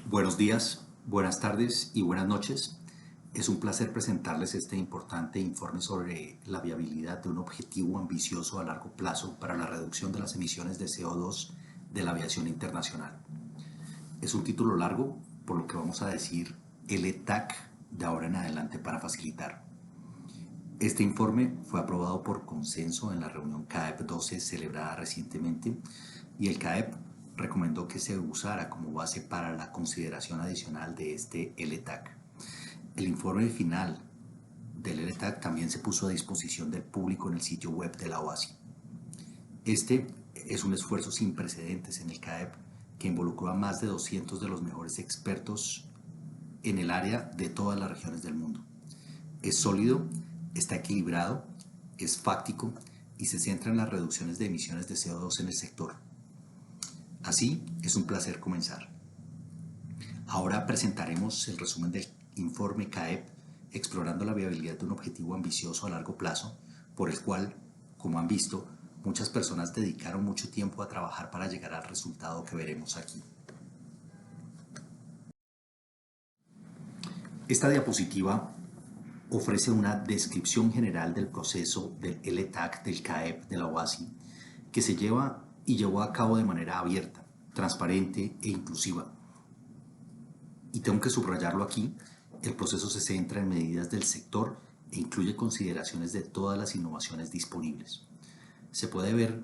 Buenos días, buenas tardes y buenas noches. Es un placer presentarles este importante informe sobre la viabilidad de un objetivo ambicioso a largo plazo para la reducción de las emisiones de CO2 de la aviación internacional. Es un título largo, por lo que vamos a decir LTAC de ahora en adelante para facilitar. Este informe fue aprobado por consenso en la reunión CAEP 12 celebrada recientemente y el CAEP recomendó que se usara como base para la consideración adicional de este LTAC. El informe final del LTAC también se puso a disposición del público en el sitio web de la OASI. Este es un esfuerzo sin precedentes en el CAEP que involucró a más de 200 de los mejores expertos en el área de todas las regiones del mundo. Es sólido, está equilibrado, es fáctico y se centra en las reducciones de emisiones de CO2 en el sector. Así, es un placer comenzar. Ahora presentaremos el resumen del informe CAEP explorando la viabilidad de un objetivo ambicioso a largo plazo, por el cual, como han visto, muchas personas dedicaron mucho tiempo a trabajar para llegar al resultado que veremos aquí. Esta diapositiva ofrece una descripción general del proceso del LTAC del CAEP de la OASI que se llevó a cabo de manera abierta, transparente e inclusiva. Y tengo que subrayarlo aquí, el proceso se centra en medidas del sector e incluye consideraciones de todas las innovaciones disponibles. Se puede ver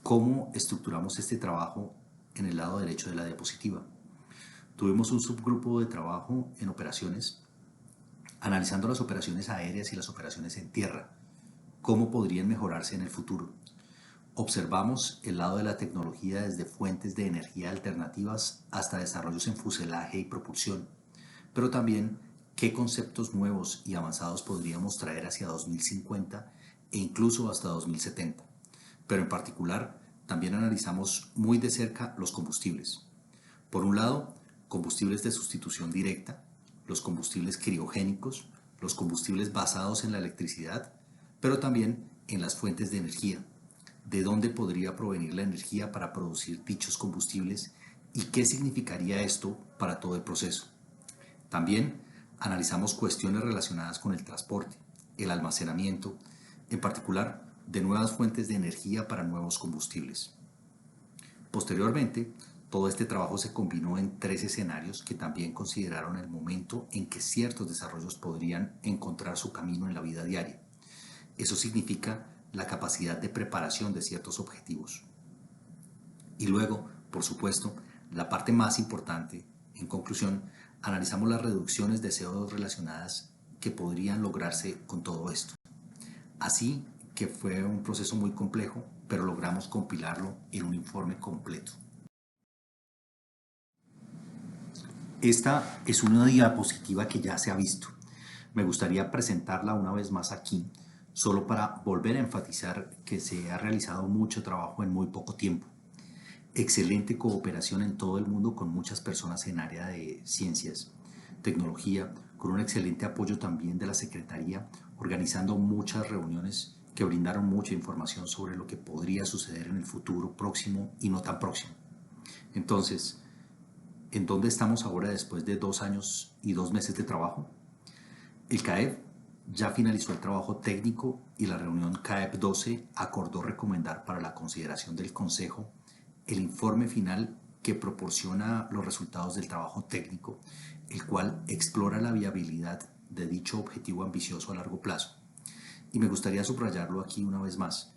cómo estructuramos este trabajo en el lado derecho de la diapositiva. Tuvimos un subgrupo de trabajo en operaciones, analizando las operaciones aéreas y las operaciones en tierra, cómo podrían mejorarse en el futuro. Observamos el lado de la tecnología desde fuentes de energía alternativas hasta desarrollos en fuselaje y propulsión, pero también qué conceptos nuevos y avanzados podríamos traer hacia 2050 e incluso hasta 2070. Pero en particular, también analizamos muy de cerca los combustibles. Por un lado, combustibles de sustitución directa, los combustibles criogénicos, los combustibles basados en la electricidad, pero también en las fuentes de energía, de dónde podría provenir la energía para producir dichos combustibles y qué significaría esto para todo el proceso. También analizamos cuestiones relacionadas con el transporte, el almacenamiento, en particular de nuevas fuentes de energía para nuevos combustibles. Posteriormente, todo este trabajo se combinó en 3 escenarios que también consideraron el momento en que ciertos desarrollos podrían encontrar su camino en la vida diaria. Eso significa la capacidad de preparación de ciertos objetivos. Y luego, por supuesto, la parte más importante, en conclusión, analizamos las reducciones de CO2 relacionadas que podrían lograrse con todo esto. Así que fue un proceso muy complejo, pero logramos compilarlo en un informe completo. Esta es una diapositiva que ya se ha visto. Me gustaría presentarla una vez más aquí, solo para volver a enfatizar que se ha realizado mucho trabajo en muy poco tiempo. Excelente cooperación en todo el mundo con muchas personas en área de ciencias, tecnología, con un excelente apoyo también de la Secretaría, organizando muchas reuniones que brindaron mucha información sobre lo que podría suceder en el futuro próximo y no tan próximo. Entonces, ¿en dónde estamos ahora después de 2 años y 2 meses de trabajo? El CAEP ya finalizó el trabajo técnico y la reunión CAEP 12 acordó recomendar para la consideración del Consejo el informe final que proporciona los resultados del trabajo técnico, el cual explora la viabilidad de dicho objetivo ambicioso a largo plazo. Y me gustaría subrayarlo aquí una vez más.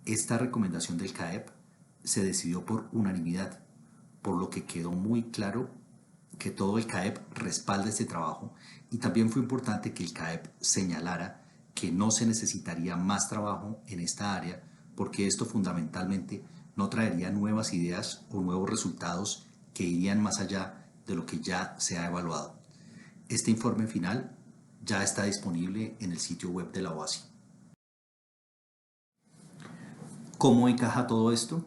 Esta recomendación del CAEP se decidió por unanimidad, por lo que quedó muy claro que todo el CAEP respalda este trabajo y también fue importante que el CAEP señalara que no se necesitaría más trabajo en esta área porque esto fundamentalmente no traería nuevas ideas o nuevos resultados que irían más allá de lo que ya se ha evaluado. Este informe final ya está disponible en el sitio web de la OASI. ¿Cómo encaja todo esto?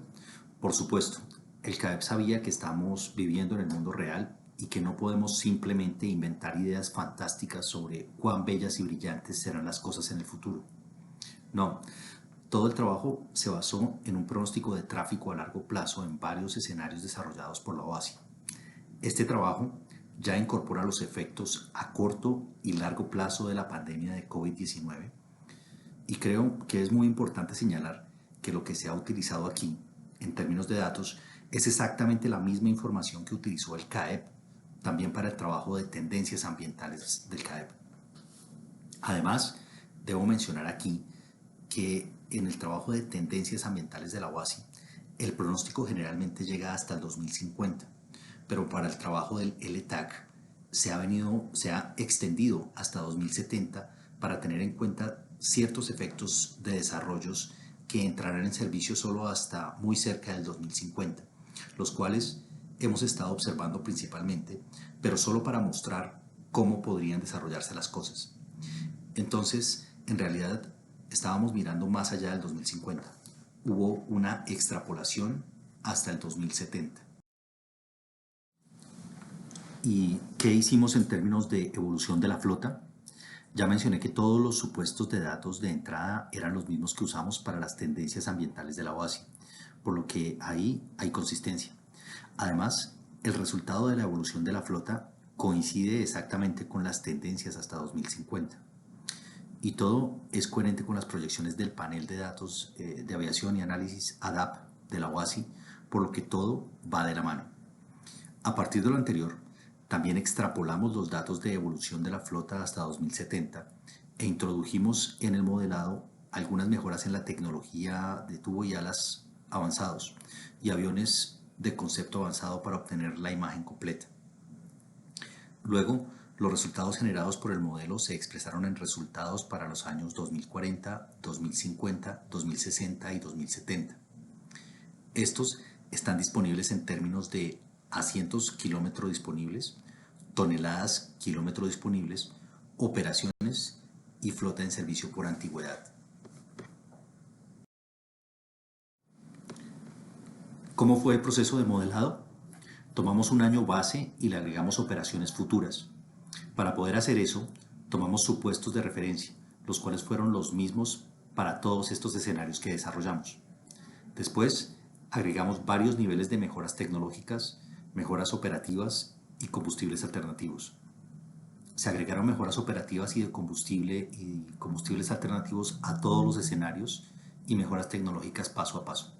Por supuesto, el CAEP sabía que estamos viviendo en el mundo real y que no podemos simplemente inventar ideas fantásticas sobre cuán bellas y brillantes serán las cosas en el futuro. No, todo el trabajo se basó en un pronóstico de tráfico a largo plazo en varios escenarios desarrollados por la OASI. Este trabajo ya incorpora los efectos a corto y largo plazo de la pandemia de COVID-19 y creo que es muy importante señalar que lo que se ha utilizado aquí, en términos de datos, es exactamente la misma información que utilizó el CAEP también para el trabajo de tendencias ambientales del CAEP. Además, debo mencionar aquí que en el trabajo de tendencias ambientales de la OASI, el pronóstico generalmente llega hasta el 2050, pero para el trabajo del LTAC se ha extendido hasta 2070 para tener en cuenta ciertos efectos de desarrollos que entrarán en servicio solo hasta muy cerca del 2050, los cuales hemos estado observando principalmente, pero solo para mostrar cómo podrían desarrollarse las cosas. Entonces, en realidad, estábamos mirando más allá del 2050. Hubo una extrapolación hasta el 2070. ¿Y qué hicimos en términos de evolución de la flota? Ya mencioné que todos los supuestos de datos de entrada eran los mismos que usamos para las tendencias ambientales de la OASI, por lo que ahí hay consistencia. Además, el resultado de la evolución de la flota coincide exactamente con las tendencias hasta 2050. Y todo es coherente con las proyecciones del panel de datos de aviación y análisis ADAP de la OASI, por lo que todo va de la mano. A partir de lo anterior, también extrapolamos los datos de evolución de la flota hasta 2070 e introdujimos en el modelado algunas mejoras en la tecnología de tubo y alas avanzados y aviones de concepto avanzado para obtener la imagen completa. Luego, los resultados generados por el modelo se expresaron en resultados para los años 2040, 2050, 2060 y 2070. Estos están disponibles en términos de asientos kilómetro disponibles, toneladas kilómetro disponibles, operaciones y flota en servicio por antigüedad. ¿Cómo fue el proceso de modelado? Tomamos un año base y le agregamos operaciones futuras. Para poder hacer eso, tomamos supuestos de referencia, los cuales fueron los mismos para todos estos escenarios que desarrollamos. Después, agregamos varios niveles de mejoras tecnológicas, mejoras operativas y combustibles alternativos. Se agregaron mejoras operativas y de combustible y combustibles alternativos a todos los escenarios y mejoras tecnológicas paso a paso.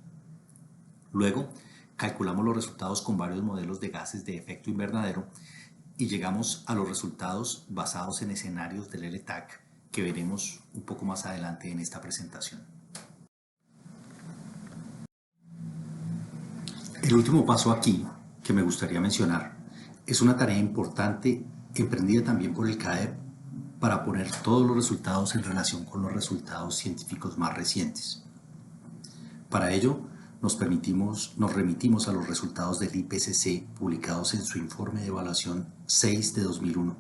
Luego, calculamos los resultados con varios modelos de gases de efecto invernadero y llegamos a los resultados basados en escenarios del LTAC que veremos un poco más adelante en esta presentación. El último paso aquí que me gustaría mencionar es una tarea importante emprendida también por el CAEP para poner todos los resultados en relación con los resultados científicos más recientes. Para ello, nos remitimos a los resultados del IPCC publicados en su informe de evaluación 6 de 2001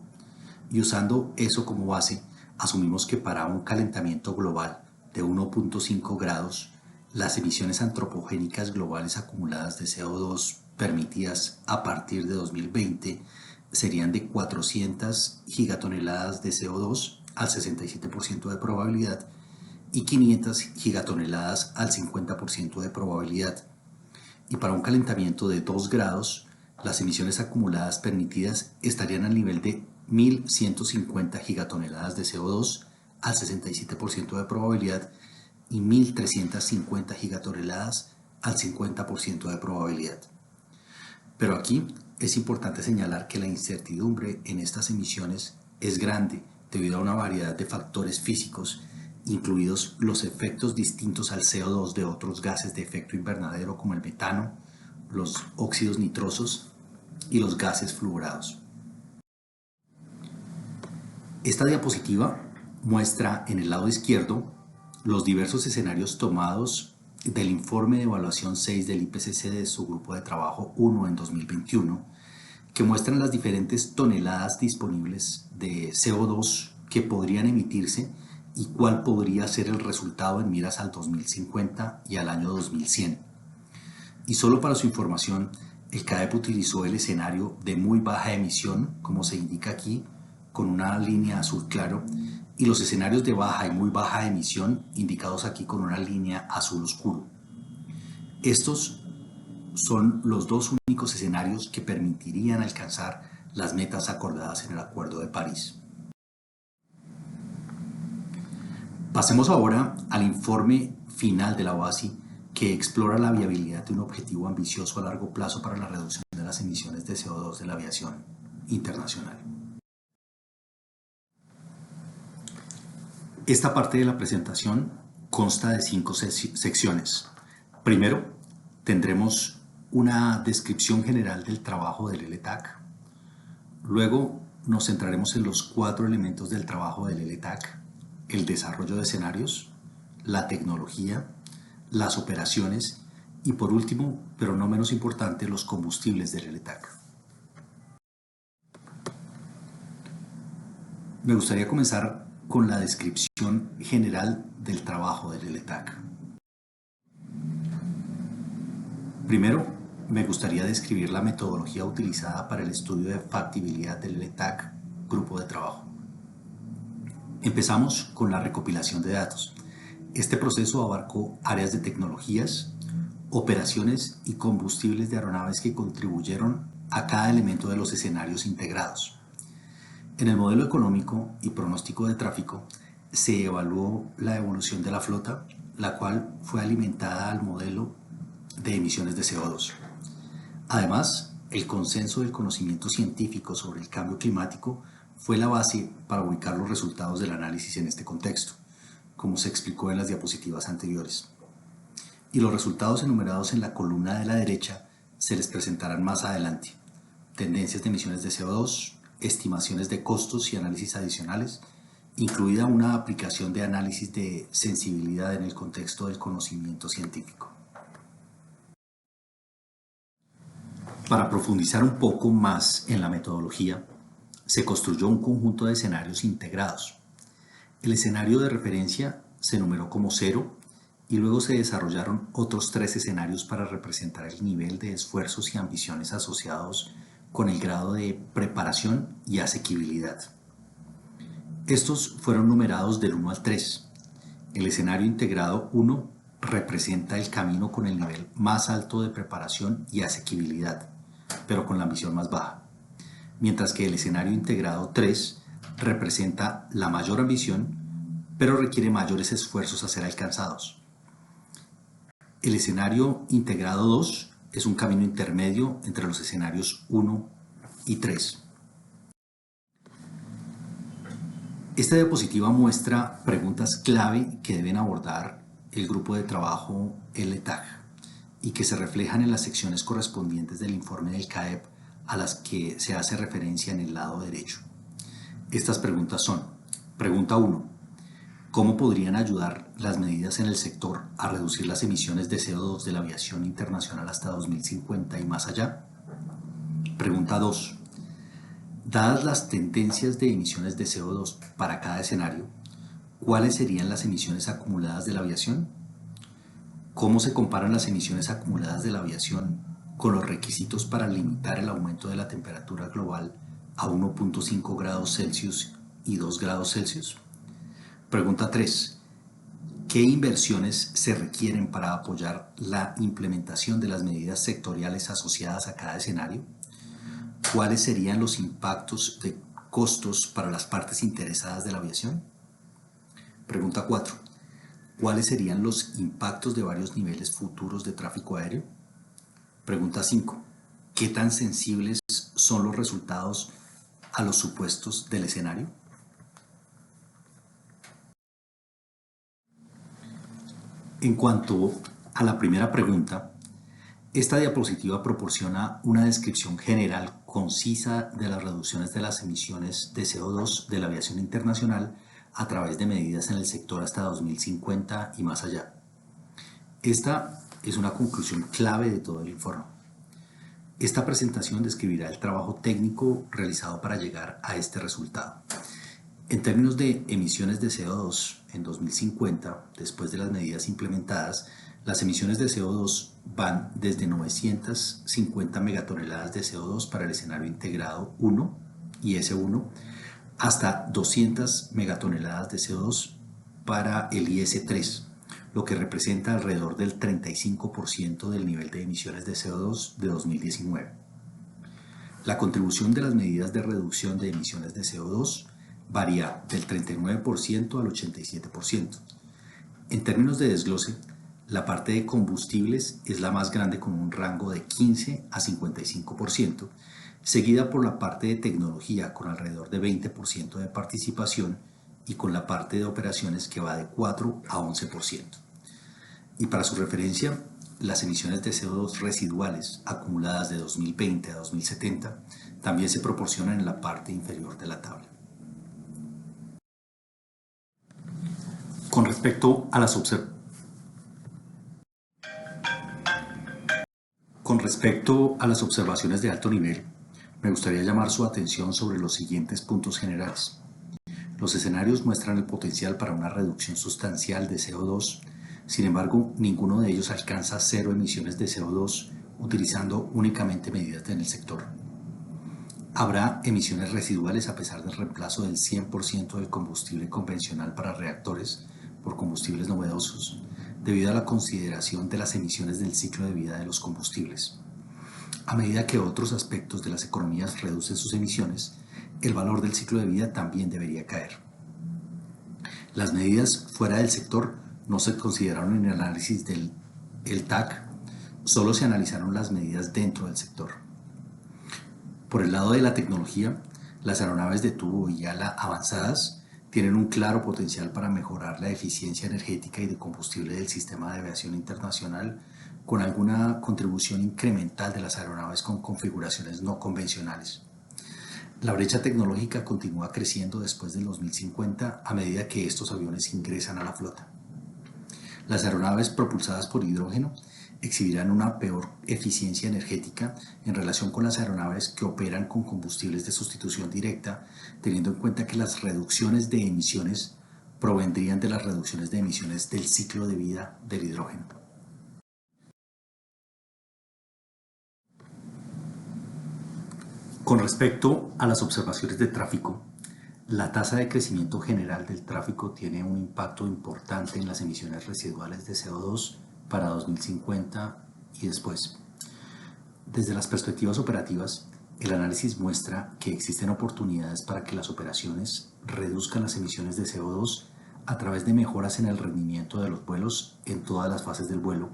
y usando eso como base, asumimos que para un calentamiento global de 1.5 grados, las emisiones antropogénicas globales acumuladas de CO2 permitidas a partir de 2020 serían de 400 gigatoneladas de CO2 al 67% de probabilidad y 500 gigatoneladas al 50% de probabilidad. Y para un calentamiento de 2 grados, las emisiones acumuladas permitidas estarían al nivel de 1.150 gigatoneladas de CO2 al 67% de probabilidad y 1.350 gigatoneladas al 50% de probabilidad. Pero aquí es importante señalar que la incertidumbre en estas emisiones es grande debido a una variedad de factores físicos, incluidos los efectos distintos al CO2 de otros gases de efecto invernadero como el metano, los óxidos nitrosos y los gases fluorados. Esta diapositiva muestra en el lado izquierdo los diversos escenarios tomados del informe de evaluación 6 del IPCC de su grupo de trabajo 1 en 2021, que muestran las diferentes toneladas disponibles de CO2 que podrían emitirse y cuál podría ser el resultado en miras al 2050 y al año 2100. Y solo para su información, el CAEP utilizó el escenario de muy baja emisión, como se indica aquí, con una línea azul claro, y los escenarios de baja y muy baja emisión, indicados aquí con una línea azul oscuro. Estos son los dos únicos escenarios que permitirían alcanzar las metas acordadas en el Acuerdo de París. Pasemos ahora al informe final de la OASI, que explora la viabilidad de un objetivo ambicioso a largo plazo para la reducción de las emisiones de CO2 de la aviación internacional. Esta parte de la presentación consta de 5 secciones. Primero, tendremos una descripción general del trabajo del LTAC. Luego, nos centraremos en los 4 elementos del trabajo del LTAC: el desarrollo de escenarios, la tecnología, las operaciones y, por último, pero no menos importante, los combustibles del LTAC. Me gustaría comenzar con la descripción general del trabajo del LTAC. Primero, me gustaría describir la metodología utilizada para el estudio de factibilidad del LTAC, grupo de trabajo. Empezamos con la recopilación de datos. Este proceso abarcó áreas de tecnologías, operaciones y combustibles de aeronaves que contribuyeron a cada elemento de los escenarios integrados. En el modelo económico y pronóstico de tráfico se evaluó la evolución de la flota, la cual fue alimentada al modelo de emisiones de CO2. Además, el consenso del conocimiento científico sobre el cambio climático fue la base para ubicar los resultados del análisis en este contexto, como se explicó en las diapositivas anteriores. Y los resultados enumerados en la columna de la derecha se les presentarán más adelante: tendencias de emisiones de CO2, estimaciones de costos y análisis adicionales, incluida una aplicación de análisis de sensibilidad en el contexto del conocimiento científico. Para profundizar un poco más en la metodología, se construyó un conjunto de escenarios integrados. El escenario de referencia se enumeró como 0 y luego se desarrollaron otros 3 escenarios para representar el nivel de esfuerzos y ambiciones asociados con el grado de preparación y asequibilidad. Estos fueron numerados del 1 al 3. El escenario integrado 1 representa el camino con el nivel más alto de preparación y asequibilidad, pero con la ambición más baja, mientras que el escenario integrado 3 representa la mayor ambición, pero requiere mayores esfuerzos a ser alcanzados. El escenario integrado 2 es un camino intermedio entre los escenarios 1 y 3. Esta diapositiva muestra preguntas clave que deben abordar el grupo de trabajo LTAC y que se reflejan en las secciones correspondientes del informe del CAEP a las que se hace referencia en el lado derecho. Estas preguntas son: pregunta 1. ¿Cómo podrían ayudar las medidas en el sector a reducir las emisiones de CO2 de la aviación internacional hasta 2050 y más allá? Pregunta 2. Dadas las tendencias de emisiones de CO2 para cada escenario, ¿cuáles serían las emisiones acumuladas de la aviación? ¿Cómo se comparan las emisiones acumuladas de la aviación con los requisitos para limitar el aumento de la temperatura global a 1.5 grados Celsius y 2 grados Celsius? Pregunta 3. ¿Qué inversiones se requieren para apoyar la implementación de las medidas sectoriales asociadas a cada escenario? ¿Cuáles serían los impactos de costos para las partes interesadas de la aviación? Pregunta 4. ¿Cuáles serían los impactos de varios niveles futuros de tráfico aéreo? Pregunta 5. ¿Qué tan sensibles son los resultados a los supuestos del escenario? En cuanto a la primera pregunta, esta diapositiva proporciona una descripción general concisa de las reducciones de las emisiones de CO2 de la aviación internacional a través de medidas en el sector hasta 2050 y más allá. Esta es una conclusión clave de todo el informe. Esta presentación describirá el trabajo técnico realizado para llegar a este resultado. En términos de emisiones de CO2 en 2050, después de las medidas implementadas, las emisiones de CO2 van desde 950 megatoneladas de CO2 para el escenario integrado 1 y S1 hasta 200 megatoneladas de CO2 para el IS-3, lo que representa alrededor del 35% del nivel de emisiones de CO2 de 2019. La contribución de las medidas de reducción de emisiones de CO2 varía del 39% al 87%. En términos de desglose, la parte de combustibles es la más grande con un rango de 15 a 55%, seguida por la parte de tecnología con alrededor de 20% de participación y con la parte de operaciones que va de 4 a 11%. Y para su referencia, las emisiones de CO2 residuales acumuladas de 2020 a 2070 también se proporcionan en la parte inferior de la tabla. Con respecto a las observaciones de alto nivel, me gustaría llamar su atención sobre los siguientes puntos generales. Los escenarios muestran el potencial para una reducción sustancial de CO2, sin embargo, ninguno de ellos alcanza cero emisiones de CO2 utilizando únicamente medidas en el sector. Habrá emisiones residuales a pesar del reemplazo del 100% del combustible convencional para reactores por combustibles novedosos, debido a la consideración de las emisiones del ciclo de vida de los combustibles. A medida que otros aspectos de las economías reducen sus emisiones, el valor del ciclo de vida también debería caer. Las medidas fuera del sector no se consideraron en el análisis del TAC, solo se analizaron las medidas dentro del sector. Por el lado de la tecnología, las aeronaves de tubo y ala avanzadas tienen un claro potencial para mejorar la eficiencia energética y de combustible del sistema de aviación internacional, con alguna contribución incremental de las aeronaves con configuraciones no convencionales. La brecha tecnológica continúa creciendo después del 2050 a medida que estos aviones ingresan a la flota. Las aeronaves propulsadas por hidrógeno exhibirán una peor eficiencia energética en relación con las aeronaves que operan con combustibles de sustitución directa, teniendo en cuenta que las reducciones de emisiones provendrían de las reducciones de emisiones del ciclo de vida del hidrógeno. Con respecto a las observaciones de tráfico, la tasa de crecimiento general del tráfico tiene un impacto importante en las emisiones residuales de CO2 para 2050 y después. Desde las perspectivas operativas, el análisis muestra que existen oportunidades para que las operaciones reduzcan las emisiones de CO2 a través de mejoras en el rendimiento de los vuelos en todas las fases del vuelo,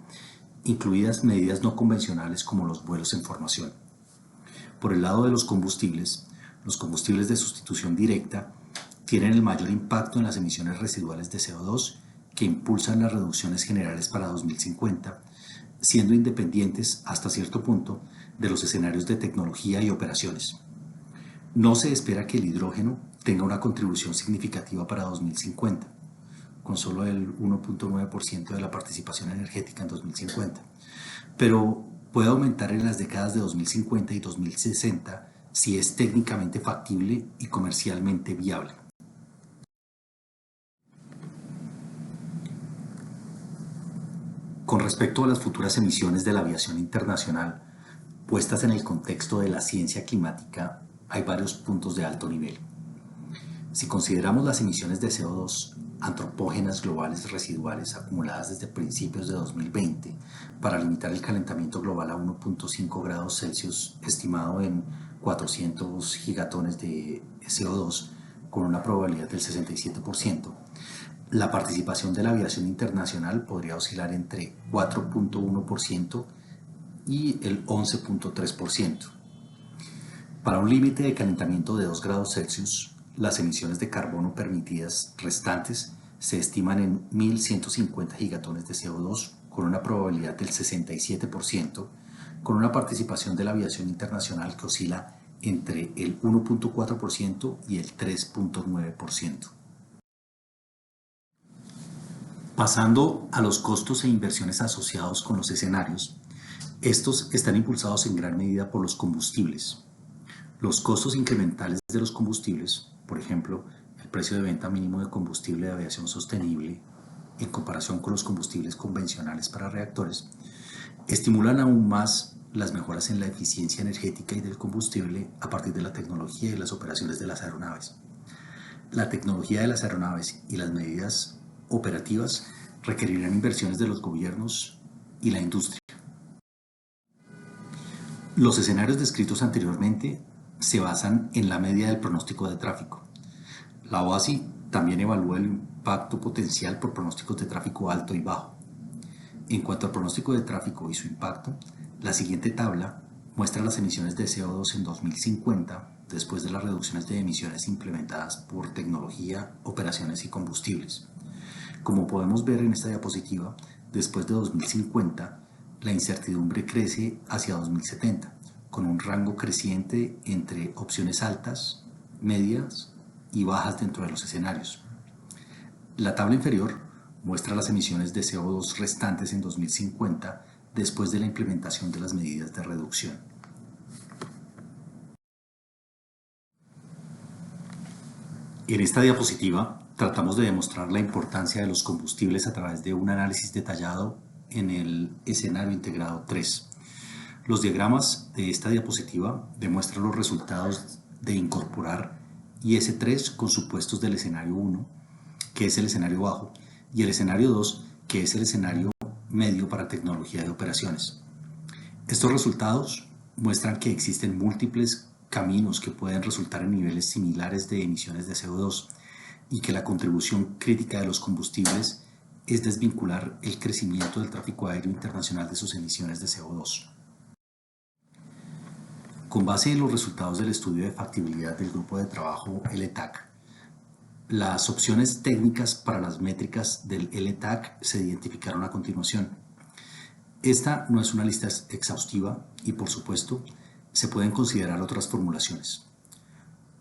incluidas medidas no convencionales como los vuelos en formación. Por el lado de los combustibles de sustitución directa tienen el mayor impacto en las emisiones residuales de CO2 que impulsan las reducciones generales para 2050, siendo independientes hasta cierto punto de los escenarios de tecnología y operaciones. No se espera que el hidrógeno tenga una contribución significativa para 2050, con solo el 1.9% de la participación energética en 2050, pero puede aumentar en las décadas de 2050 y 2060 si es técnicamente factible y comercialmente viable. Con respecto a las futuras emisiones de la aviación internacional, puestas en el contexto de la ciencia climática, hay varios puntos de alto nivel. Si consideramos las emisiones de CO2 antropógenas globales residuales acumuladas desde principios de 2020 para limitar el calentamiento global a 1.5 grados Celsius, estimado en 400 gigatones de CO2, con una probabilidad del 67%, la participación de la aviación internacional podría oscilar entre 4.1% y el 11.3%. Para un límite de calentamiento de 2 grados Celsius, las emisiones de carbono permitidas restantes se estiman en 1.150 gigatones de CO2 con una probabilidad del 67%, con una participación de la aviación internacional que oscila entre el 1.4% y el 3.9%. Pasando a los costos e inversiones asociados con los escenarios, estos están impulsados en gran medida por los combustibles. Los costos incrementales de los combustibles, por ejemplo, el precio de venta mínimo de combustible de aviación sostenible en comparación con los combustibles convencionales para reactores, estimulan aún más las mejoras en la eficiencia energética y del combustible a partir de la tecnología y las operaciones de las aeronaves. La tecnología de las aeronaves y las medidas operativas requerirán inversiones de los gobiernos y la industria. Los escenarios descritos anteriormente se basan en la media del pronóstico de tráfico. La OASI también evalúa el impacto potencial por pronósticos de tráfico alto y bajo. En cuanto al pronóstico de tráfico y su impacto, la siguiente tabla muestra las emisiones de CO2 en 2050 después de las reducciones de emisiones implementadas por tecnología, operaciones y combustibles. Como podemos ver en esta diapositiva, después de 2050, la incertidumbre crece hacia 2070, con un rango creciente entre opciones altas, medias y bajas dentro de los escenarios. La tabla inferior muestra las emisiones de CO2 restantes en 2050 después de la implementación de las medidas de reducción. En esta diapositiva tratamos de demostrar la importancia de los combustibles a través de un análisis detallado en el escenario integrado 3. Los diagramas de esta diapositiva demuestran los resultados de incorporar IS3 con supuestos del escenario 1, que es el escenario bajo, y el escenario 2, que es el escenario medio para tecnología de operaciones. Estos resultados muestran que existen múltiples caminos que pueden resultar en niveles similares de emisiones de CO2 y que la contribución crítica de los combustibles es desvincular el crecimiento del tráfico aéreo internacional de sus emisiones de CO2. Con base en los resultados del estudio de factibilidad del grupo de trabajo LTAC, las opciones técnicas para las métricas del LTAC se identificaron a continuación. Esta no es una lista exhaustiva y, por supuesto, se pueden considerar otras formulaciones.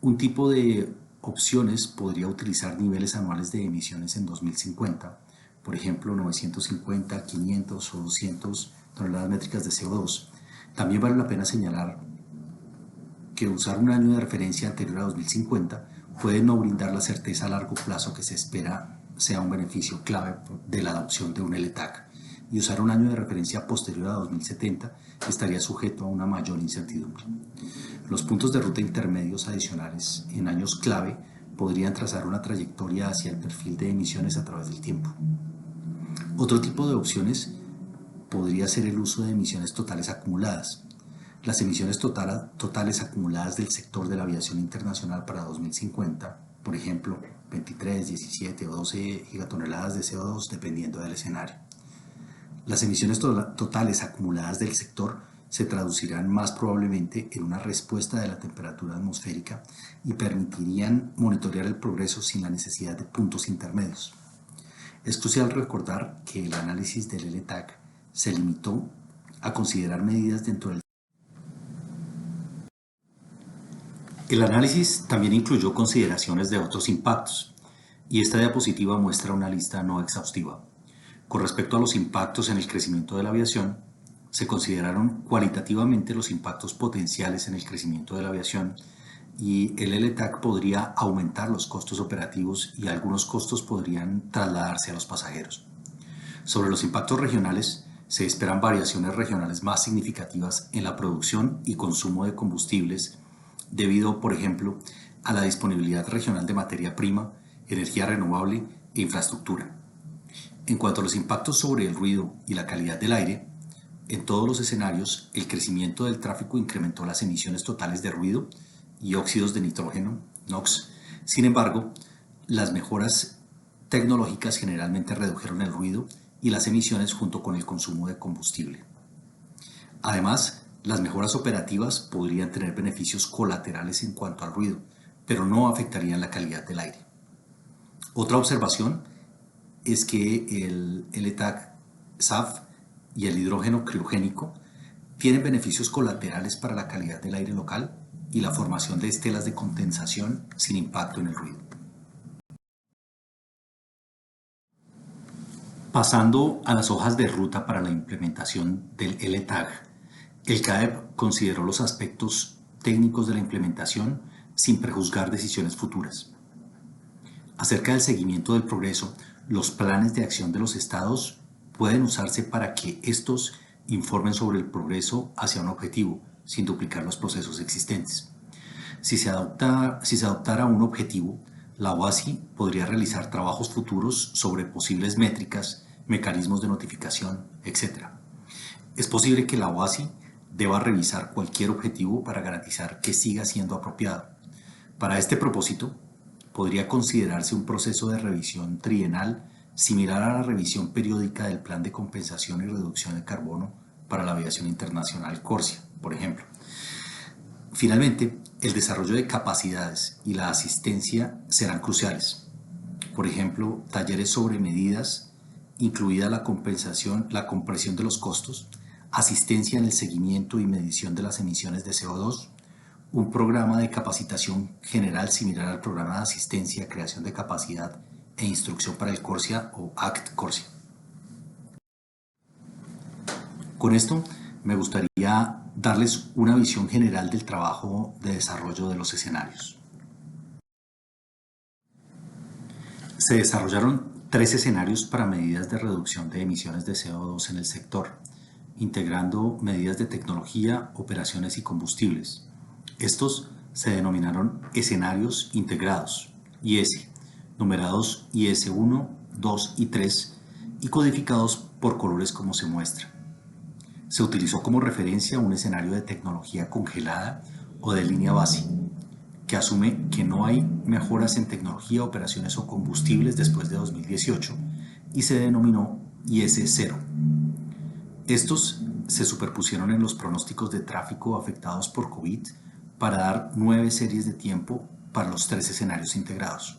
Un tipo de opciones podría utilizar niveles anuales de emisiones en 2050, por ejemplo 950, 500 o 200 toneladas métricas de CO2. También vale la pena señalar que usar un año de referencia anterior a 2050 puede no brindar la certeza a largo plazo que se espera sea un beneficio clave de la adopción de un LTAC, y usar un año de referencia posterior a 2070 estaría sujeto a una mayor incertidumbre. Los puntos de ruta intermedios adicionales en años clave podrían trazar una trayectoria hacia el perfil de emisiones a través del tiempo. Otro tipo de opciones podría ser el uso de emisiones totales acumuladas. Las emisiones totales acumuladas del sector de la aviación internacional para 2050, por ejemplo, 23, 17 o 12 gigatoneladas de CO2 dependiendo del escenario. Las emisiones totales acumuladas del sector se traducirán más probablemente en una respuesta de la temperatura atmosférica y permitirían monitorear el progreso sin la necesidad de puntos intermedios. Es crucial recordar que el análisis del LTAC se limitó a considerar medidas dentro del... El análisis también incluyó consideraciones de otros impactos, y esta diapositiva muestra una lista no exhaustiva. Con respecto a los impactos en el crecimiento de la aviación, se consideraron cualitativamente los impactos potenciales en el crecimiento de la aviación, y el LTAC podría aumentar los costos operativos y algunos costos podrían trasladarse a los pasajeros. Sobre los impactos regionales, se esperan variaciones regionales más significativas en la producción y consumo de combustibles debido, por ejemplo, a la disponibilidad regional de materia prima, energía renovable e infraestructura. En cuanto a los impactos sobre el ruido y la calidad del aire, en todos los escenarios, el crecimiento del tráfico incrementó las emisiones totales de ruido y óxidos de nitrógeno, NOx. Sin embargo, las mejoras tecnológicas generalmente redujeron el ruido y las emisiones junto con el consumo de combustible. Además, las mejoras operativas podrían tener beneficios colaterales en cuanto al ruido, pero no afectarían la calidad del aire. Otra observación es que el LTAC SAF y el hidrógeno criogénico tienen beneficios colaterales para la calidad del aire local y la formación de estelas de condensación sin impacto en el ruido. Pasando a las hojas de ruta para la implementación del LTAC, el CAEP consideró los aspectos técnicos de la implementación sin prejuzgar decisiones futuras. Acerca del seguimiento del progreso, los planes de acción de los estados pueden usarse para que estos informen sobre el progreso hacia un objetivo, sin duplicar los procesos existentes. Si se adoptara un objetivo, la OASI podría realizar trabajos futuros sobre posibles métricas mecanismos de notificación, etc. Es posible que la OASI deba revisar cualquier objetivo para garantizar que siga siendo apropiado. Para este propósito, podría considerarse un proceso de revisión trienal similar a la revisión periódica del Plan de Compensación y Reducción de Carbono para la Aviación Internacional CORSIA, por ejemplo. Finalmente, el desarrollo de capacidades y la asistencia serán cruciales. Por ejemplo, talleres sobre medidas, incluida la compensación, la compresión de los costos, asistencia en el seguimiento y medición de las emisiones de CO2, un programa de capacitación general similar al programa de asistencia, creación de capacidad e instrucción para el CORSIA o ACT CORSIA. Con esto me gustaría darles una visión general del trabajo de desarrollo de los escenarios. Se desarrollaron 3 escenarios para medidas de reducción de emisiones de CO2 en el sector, integrando medidas de tecnología, operaciones y combustibles. Estos se denominaron escenarios integrados, IS, numerados IS 1, 2 y 3 y codificados por colores como se muestra. Se utilizó como referencia un escenario de tecnología congelada o de línea base, que asume que no hay mejoras en tecnología, operaciones o combustibles después de 2018 y se denominó IS-0. Estos se superpusieron en los pronósticos de tráfico afectados por COVID para dar 9 series de tiempo para los 3 escenarios integrados.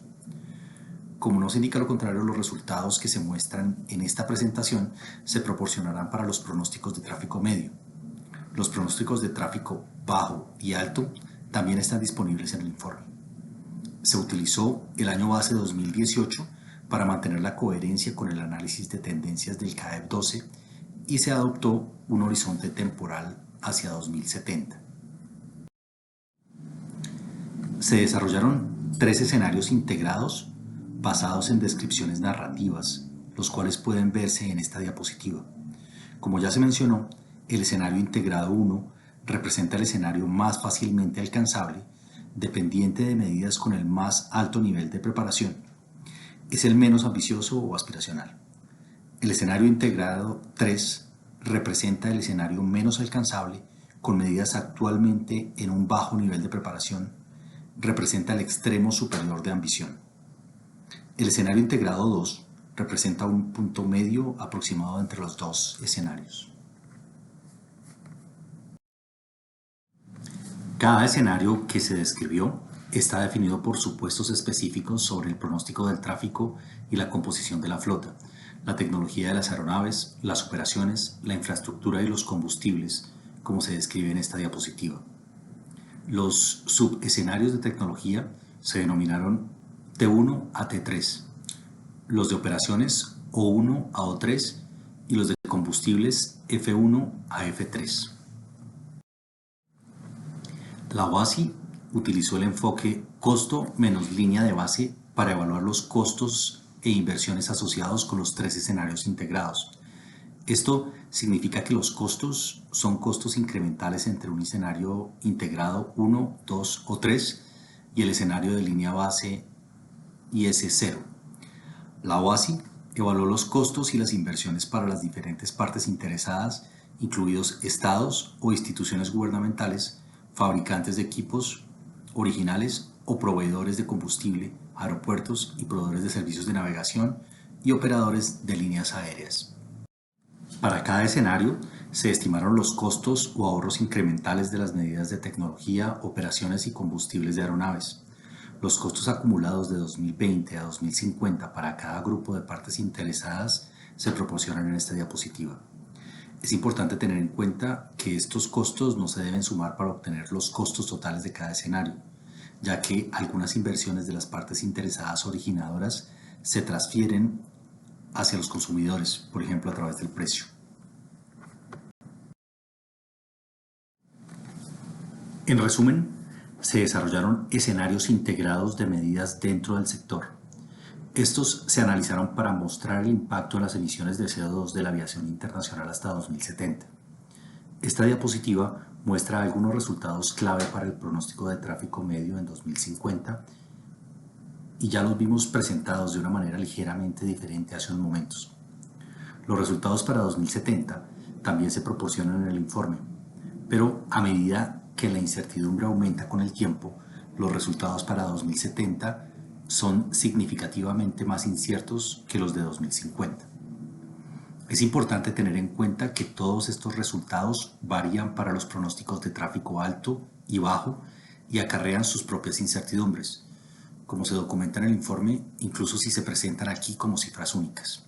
Como no se indica lo contrario, los resultados que se muestran en esta presentación se proporcionarán para los pronósticos de tráfico medio. Los pronósticos de tráfico bajo y alto también están disponibles en el informe. Se utilizó el año base 2018 para mantener la coherencia con el análisis de tendencias del CAEP 12 y se adoptó un horizonte temporal hacia 2070. Se desarrollaron 3 escenarios integrados basados en descripciones narrativas, los cuales pueden verse en esta diapositiva. Como ya se mencionó, el escenario integrado 1 representa el escenario más fácilmente alcanzable, dependiente de medidas con el más alto nivel de preparación. Es el menos ambicioso o aspiracional. El escenario integrado 3 representa el escenario menos alcanzable, con medidas actualmente en un bajo nivel de preparación. Representa el extremo superior de ambición. El escenario integrado 2 representa un punto medio aproximado entre los 2 escenarios. Cada escenario que se describió está definido por supuestos específicos sobre el pronóstico del tráfico y la composición de la flota, la tecnología de las aeronaves, las operaciones, la infraestructura y los combustibles, como se describe en esta diapositiva. Los subescenarios de tecnología se denominaron T1 a T3, los de operaciones O1 a O3 y los de combustibles F1 a F3. La OASI utilizó el enfoque costo menos línea de base para evaluar los costos e inversiones asociados con los 3 escenarios integrados. Esto significa que los costos son costos incrementales entre un escenario integrado 1, 2 o 3 y el escenario de línea base IS-0. La OASI evaluó los costos y las inversiones para las diferentes partes interesadas, incluidos estados o instituciones gubernamentales, fabricantes de equipos originales o proveedores de combustible, aeropuertos y proveedores de servicios de navegación y operadores de líneas aéreas. Para cada escenario se estimaron los costos o ahorros incrementales de las medidas de tecnología, operaciones y combustibles de aeronaves. Los costos acumulados de 2020 a 2050 para cada grupo de partes interesadas se proporcionan en esta diapositiva. Es importante tener en cuenta que estos costos no se deben sumar para obtener los costos totales de cada escenario, ya que algunas inversiones de las partes interesadas originadoras se transfieren hacia los consumidores, por ejemplo a través del precio. En resumen, se desarrollaron escenarios integrados de medidas dentro del sector. Estos se analizaron para mostrar el impacto en las emisiones de CO2 de la aviación internacional hasta 2070. Esta diapositiva muestra algunos resultados clave para el pronóstico de tráfico medio en 2050 y ya los vimos presentados de una manera ligeramente diferente hace unos momentos. Los resultados para 2070 también se proporcionan en el informe, pero a medida que la incertidumbre aumenta con el tiempo, los resultados para 2070 son significativamente más inciertos que los de 2050. Es importante tener en cuenta que todos estos resultados varían para los pronósticos de tráfico alto y bajo y acarrean sus propias incertidumbres, como se documenta en el informe, incluso si se presentan aquí como cifras únicas.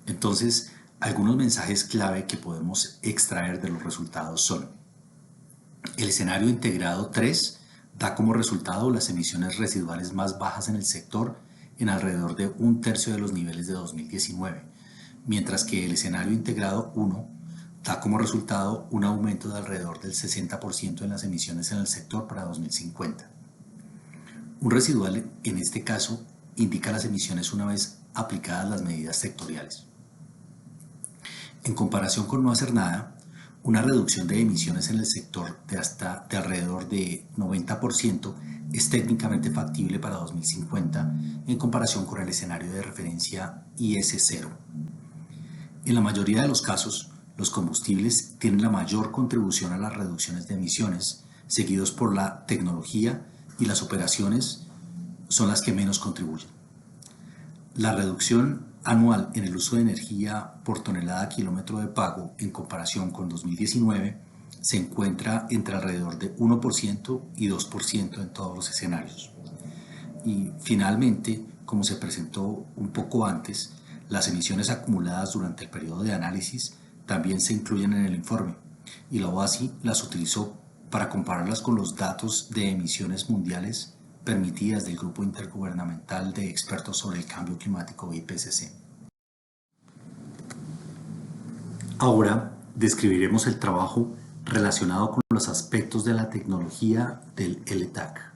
Entonces, algunos mensajes clave que podemos extraer de los resultados son: el escenario integrado 3 da como resultado las emisiones residuales más bajas en el sector en alrededor de un tercio de los niveles de 2019, mientras que el escenario integrado 1 da como resultado un aumento de alrededor del 60% en las emisiones en el sector para 2050. Un residual, en este caso, indica las emisiones una vez aplicadas las medidas sectoriales. En comparación con no hacer nada, una reducción de emisiones en el sector de alrededor de 90% es técnicamente factible para 2050 en comparación con el escenario de referencia IS0. En la mayoría de los casos, los combustibles tienen la mayor contribución a las reducciones de emisiones, seguidos por la tecnología, y las operaciones son las que menos contribuyen. La reducción anual en el uso de energía por tonelada kilómetro de pago en comparación con 2019 se encuentra entre alrededor de 1% y 2% en todos los escenarios. Y finalmente, como se presentó un poco antes, las emisiones acumuladas durante el periodo de análisis también se incluyen en el informe, y la OASI las utilizó para compararlas con los datos de emisiones mundiales permitidas del Grupo Intergubernamental de Expertos sobre el Cambio Climático IPCC. Ahora describiremos el trabajo relacionado con los aspectos de la tecnología del LTAC.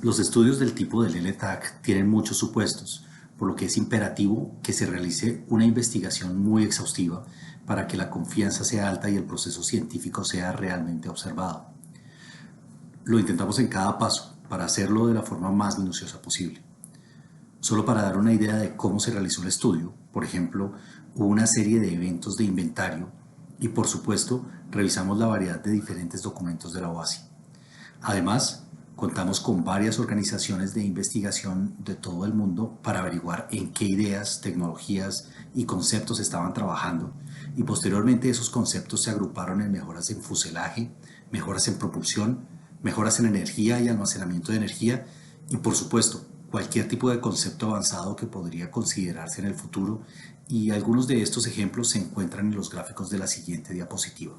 Los estudios del tipo del LTAC tienen muchos supuestos, por lo que es imperativo que se realice una investigación muy exhaustiva para que la confianza sea alta y el proceso científico sea realmente observado. Lo intentamos en cada paso para hacerlo de la forma más minuciosa posible. Solo para dar una idea de cómo se realizó el estudio, por ejemplo, hubo una serie de eventos de inventario y, por supuesto, revisamos la variedad de diferentes documentos de la OASI. Además, contamos con varias organizaciones de investigación de todo el mundo para averiguar en qué ideas, tecnologías y conceptos estaban trabajando, y posteriormente esos conceptos se agruparon en mejoras en fuselaje, mejoras en propulsión, mejoras en energía y almacenamiento de energía y, por supuesto, cualquier tipo de concepto avanzado que podría considerarse en el futuro, y algunos de estos ejemplos se encuentran en los gráficos de la siguiente diapositiva.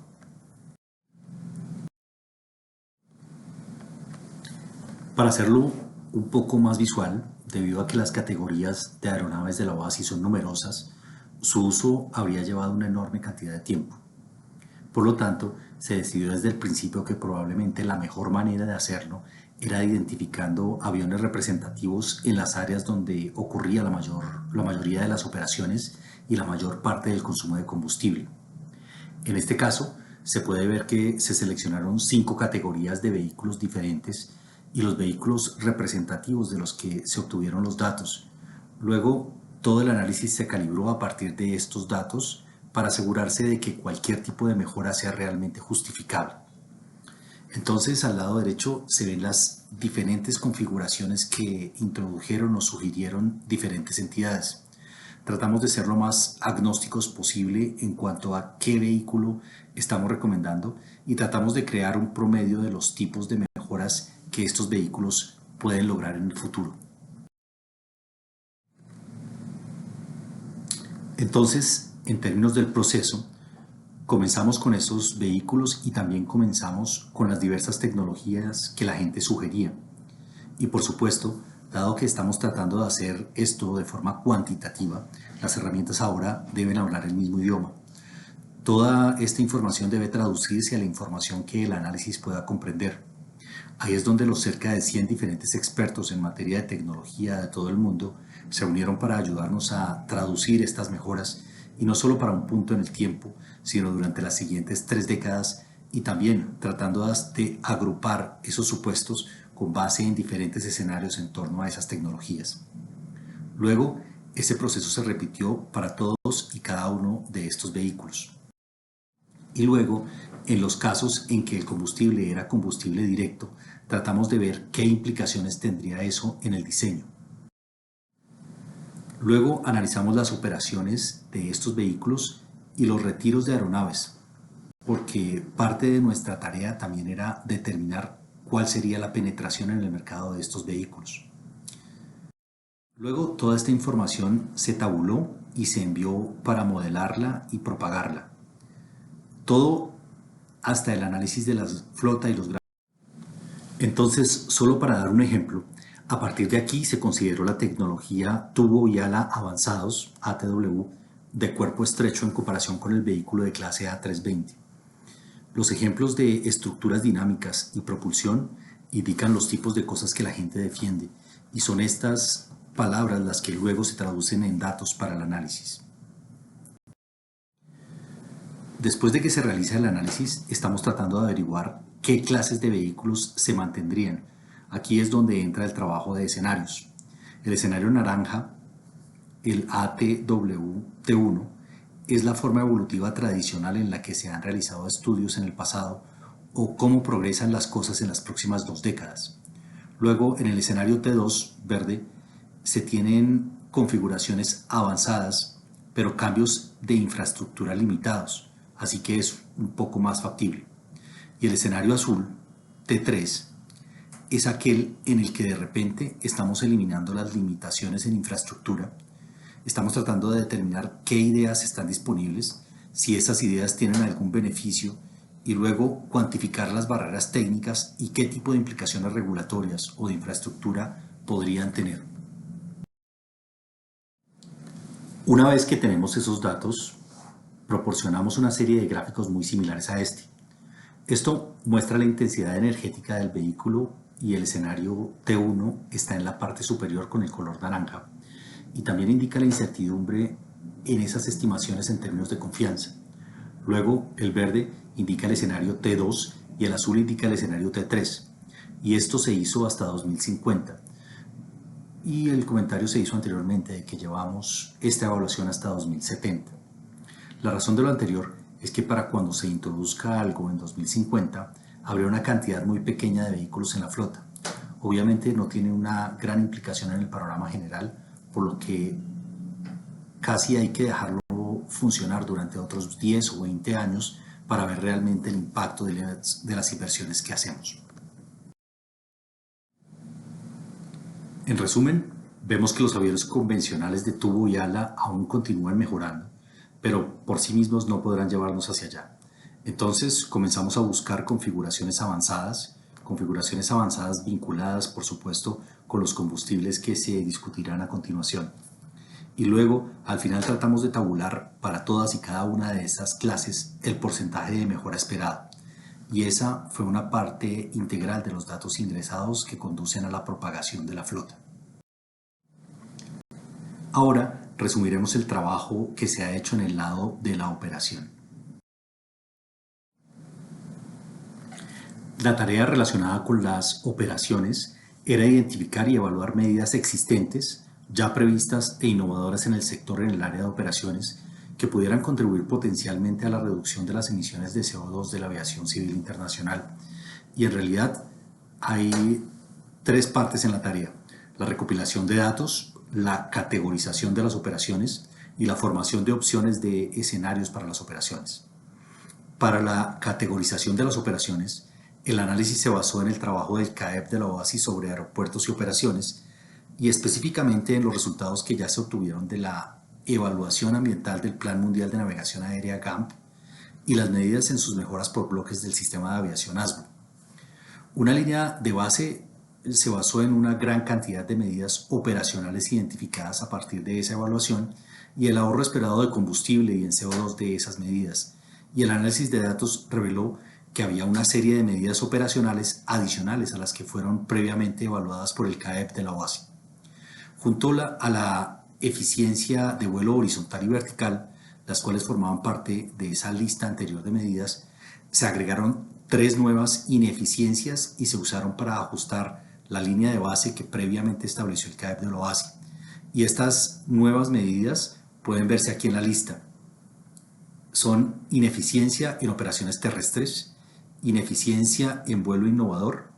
Para hacerlo un poco más visual, debido a que las categorías de aeronaves de la OASI son numerosas, su uso habría llevado una enorme cantidad de tiempo. Por lo tanto, se decidió desde el principio que probablemente la mejor manera de hacerlo era identificando aviones representativos en las áreas donde ocurría la mayoría de las operaciones y la mayor parte del consumo de combustible. En este caso, se puede ver que se seleccionaron 5 categorías de vehículos diferentes y los vehículos representativos de los que se obtuvieron los datos. Luego, todo el análisis se calibró a partir de estos datos para asegurarse de que cualquier tipo de mejora sea realmente justificable. Entonces, al lado derecho se ven las diferentes configuraciones que introdujeron o sugirieron diferentes entidades. Tratamos de ser lo más agnósticos posible en cuanto a qué vehículo estamos recomendando y tratamos de crear un promedio de los tipos de mejoras que estos vehículos pueden lograr en el futuro. Entonces, en términos del proceso, comenzamos con estos vehículos y también comenzamos con las diversas tecnologías que la gente sugería. Y por supuesto, dado que estamos tratando de hacer esto de forma cuantitativa, las herramientas ahora deben hablar el mismo idioma. Toda esta información debe traducirse a la información que el análisis pueda comprender. Ahí es donde los cerca de 100 diferentes expertos en materia de tecnología de todo el mundo se unieron para ayudarnos a traducir estas mejoras, y no solo para un punto en el tiempo, sino durante las siguientes 3 décadas, y también tratando de agrupar esos supuestos con base en diferentes escenarios en torno a esas tecnologías. Luego, Ese proceso se repitió para todos y cada uno de estos vehículos. Y luego, en los casos en que el combustible era combustible directo, tratamos de ver qué implicaciones tendría eso en el diseño. Luego analizamos las operaciones de estos vehículos y los retiros de aeronaves, porque parte de nuestra tarea también era determinar cuál sería la penetración en el mercado de estos vehículos. Luego toda esta información se tabuló y se envió para modelarla y propagarla. Todo hasta el análisis de la flota y los gráficos. Entonces, solo para dar un ejemplo, a partir de aquí se consideró la tecnología tubo y ala avanzados, ATW, de cuerpo estrecho en comparación con el vehículo de clase A320. Los ejemplos de estructuras dinámicas y propulsión indican los tipos de cosas que la gente defiende, y son estas palabras las que luego se traducen en datos para el análisis. Después de que se realiza el análisis, estamos tratando de averiguar qué clases de vehículos se mantendrían. Aquí es donde entra el trabajo de escenarios. El escenario naranja, el ATW-T1, es la forma evolutiva tradicional en la que se han realizado estudios en el pasado o cómo progresan las cosas en las próximas 2 décadas. Luego, en el escenario T2, verde, se tienen configuraciones avanzadas, pero cambios de infraestructura limitados, así que es un poco más factible. Y el escenario azul, T3, es aquel en el que de repente estamos eliminando las limitaciones en infraestructura. Estamos tratando de determinar qué ideas están disponibles, si esas ideas tienen algún beneficio y luego cuantificar las barreras técnicas y qué tipo de implicaciones regulatorias o de infraestructura podrían tener. Una vez que tenemos esos datos, proporcionamos una serie de gráficos muy similares a este. Esto muestra la intensidad energética del vehículo y el escenario T1 está en la parte superior con el color naranja y también indica la incertidumbre en esas estimaciones en términos de confianza. Luego el verde indica el escenario T2 y el azul indica el escenario T3 y esto se hizo hasta 2050 y el comentario se hizo anteriormente de que llevamos esta evaluación hasta 2070. La razón de lo anterior es que para cuando se introduzca algo en 2050 habrá una cantidad muy pequeña de vehículos en la flota. Obviamente no tiene una gran implicación en el panorama general, por lo que casi hay que dejarlo funcionar durante otros 10 o 20 años para ver realmente el impacto de las inversiones que hacemos. En resumen, vemos que los aviones convencionales de tubo y ala aún continúan mejorando, pero por sí mismos no podrán llevarnos hacia allá. Entonces comenzamos a buscar configuraciones avanzadas vinculadas, por supuesto, con los combustibles que se discutirán a continuación. Y luego, al final tratamos de tabular para todas y cada una de estas clases el porcentaje de mejora esperado. Y esa fue una parte integral de los datos ingresados que conducen a la propagación de la flota. Ahora resumiremos el trabajo que se ha hecho en el lado de la operación. La tarea relacionada con las operaciones era identificar y evaluar medidas existentes, ya previstas e innovadoras en el sector en el área de operaciones, que pudieran contribuir potencialmente a la reducción de las emisiones de CO2 de la aviación civil internacional. Y en realidad hay 3 partes en la tarea: la recopilación de datos, la categorización de las operaciones y la formación de opciones de escenarios para las operaciones. Para la categorización de las operaciones, el análisis se basó en el trabajo del CAEP de la OASI sobre aeropuertos y operaciones y específicamente en los resultados que ya se obtuvieron de la evaluación ambiental del Plan Mundial de Navegación Aérea GAMP y las medidas en sus mejoras por bloques del sistema de aviación ASBO. Una línea de base se basó en una gran cantidad de medidas operacionales identificadas a partir de esa evaluación y el ahorro esperado de combustible y en CO2 de esas medidas. Y el análisis de datos reveló que había una serie de medidas operacionales adicionales a las que fueron previamente evaluadas por el CAEP de la OASI. Junto a la eficiencia de vuelo horizontal y vertical, las cuales formaban parte de esa lista anterior de medidas, se agregaron 3 nuevas ineficiencias y se usaron para ajustar la línea de base que previamente estableció el CAEP de la OASI. Y estas nuevas medidas pueden verse aquí en la lista. Son ineficiencia en operaciones terrestres, ineficiencia en vuelo innovador